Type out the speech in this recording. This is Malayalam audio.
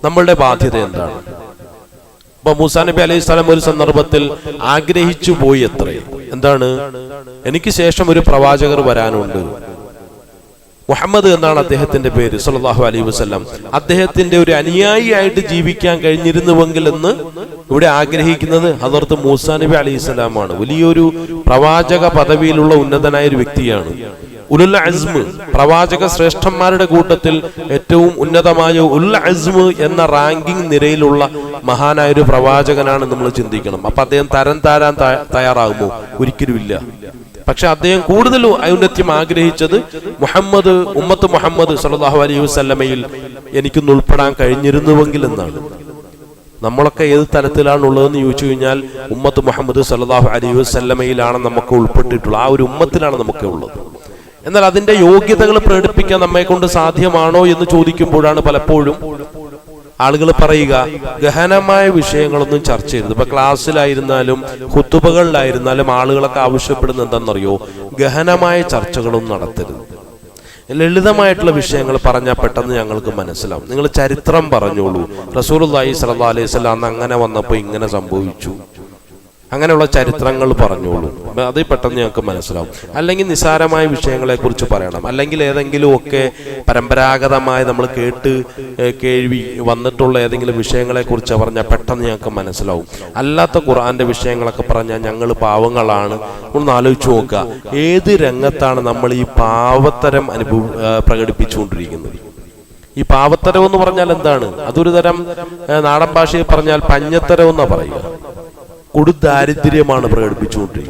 നമ്മളുടെ ബാധ്യത എന്താണ്? അപ്പൊ മൂസാ നബി അലൈഹി സ്വലാം ഒരു സന്ദർഭത്തിൽ ആഗ്രഹിച്ചു പോയി എന്താണ്? എനിക്ക് ശേഷം ഒരു പ്രവാചകർ വരാനുണ്ട്. മുഹമ്മദ് എന്നാണ് അദ്ദേഹത്തിന്റെ പേര് സല്ലല്ലാഹു അലൈഹി വസല്ലം. അദ്ദേഹത്തിന്റെ ഒരു അനുയായിയായിട്ട് ജീവിക്കാൻ കഴിഞ്ഞിരുന്നുവെങ്കിൽ എന്ന് ഇവിടെ ആഗ്രഹിക്കുന്നത് ഹദറത്ത് മൂസാ നബി അലൈഹി സ്വലാമാണ്. വലിയൊരു പ്രവാചക പദവിയിലുള്ള ഉന്നതനായ ഒരു വ്യക്തിയാണ്. ഉലുൽ അസ്മ്, പ്രവാചക ശ്രേഷ്ഠന്മാരുടെ കൂട്ടത്തിൽ ഏറ്റവും ഉന്നതമായ ഉൽ അസ്മ് എന്ന റാങ്കിങ് നിരയിലുള്ള മഹാനായ ഒരു പ്രവാചകനാണ് നമ്മൾ ചിന്തിക്കണം. അപ്പൊ അദ്ദേഹം തരം താരാൻ തയ്യാറാകുമോ? ഒരിക്കലുമില്ല. പക്ഷെ അദ്ദേഹം കൂടുതൽ ഔന്നത്യം ആഗ്രഹിച്ചത് ഉമ്മത്ത് മുഹമ്മദ് സല്ലല്ലാഹു അലൈഹി വസല്ലമയിൽ എനിക്കൊന്ന് ഉൾപ്പെടാൻ കഴിഞ്ഞിരുന്നുവെങ്കിൽ എന്നാണ്. നമ്മളൊക്കെ ഏത് തലത്തിലാണുള്ളതെന്ന് ചോദിച്ചു കഴിഞ്ഞാൽ ഉമ്മത്ത് മുഹമ്മദ് സല്ലല്ലാഹു അലൈഹി വസല്ലമയിലാണ് നമുക്ക് ഉൾപ്പെട്ടിട്ടുള്ളത്. ആ ഒരു ഉമ്മത്തിലാണ് നമുക്ക് ഉള്ളത്. എന്നാൽ അതിന്റെ യോഗ്യതകൾ പ്രകടിപ്പിക്കാൻ നമ്മെ കൊണ്ട് സാധ്യമാണോ എന്ന് ചോദിക്കുമ്പോഴാണ് പലപ്പോഴും ആളുകൾ പറയുക, ഗഹനമായ വിഷയങ്ങളൊന്നും ചർച്ച ചെയ്യരുത്. ഇപ്പൊ ക്ലാസ്സിലായിരുന്നാലും ഖുതുബകളിലായിരുന്നാലും ആളുകളൊക്കെ ആവശ്യപ്പെടുന്നത് എന്താണെന്നറിയോ? ഗഹനമായ ചർച്ചകളൊന്നും നടത്തരുത്. ലളിതമായിട്ടുള്ള വിഷയങ്ങൾ പറഞ്ഞാൽ പെട്ടെന്ന് ഞങ്ങൾക്ക് മനസ്സിലാവും. നിങ്ങൾ ചരിത്രം പറഞ്ഞോളൂ. റസൂലുള്ളാഹി സ്വല്ലല്ലാഹു അലൈഹി വസല്ലം അന്ന് അങ്ങനെ വന്നപ്പോൾ ഇങ്ങനെ സംഭവിച്ചു, അങ്ങനെയുള്ള ചരിത്രങ്ങൾ പറഞ്ഞോളൂ. അത് പെട്ടെന്ന് ഞങ്ങൾക്ക് മനസ്സിലാവും. അല്ലെങ്കിൽ നിസാരമായ വിഷയങ്ങളെ കുറിച്ച് പറയണം. അല്ലെങ്കിൽ ഏതെങ്കിലും ഒക്കെ പരമ്പരാഗതമായി നമ്മൾ കേൾവി വന്നിട്ടുള്ള ഏതെങ്കിലും വിഷയങ്ങളെ കുറിച്ച് പറഞ്ഞാൽ പെട്ടെന്ന് ഞങ്ങൾക്ക് മനസ്സിലാവും. അല്ലാത്ത ഖുർആന്റെ വിഷയങ്ങളൊക്കെ പറഞ്ഞാൽ ഞങ്ങൾ പാവങ്ങളാണ്. ഒന്ന് ആലോചിച്ച് നോക്കുക, ഏത് രംഗത്താണ് നമ്മൾ ഈ പാവത്തരം പ്രകടിപ്പിച്ചുകൊണ്ടിരിക്കുന്നത്? ഈ പാവത്തരം എന്ന് പറഞ്ഞാൽ എന്താണ്? അതൊരു തരം നാടൻ ഭാഷയിൽ പറഞ്ഞാൽ പഞ്ഞത്തരം എന്നാ പറയുക. കൊടുദാരിദ്ര്യമാണ് പ്രകടിപ്പിച്ചുകൊണ്ടിരിക്കുന്നത്.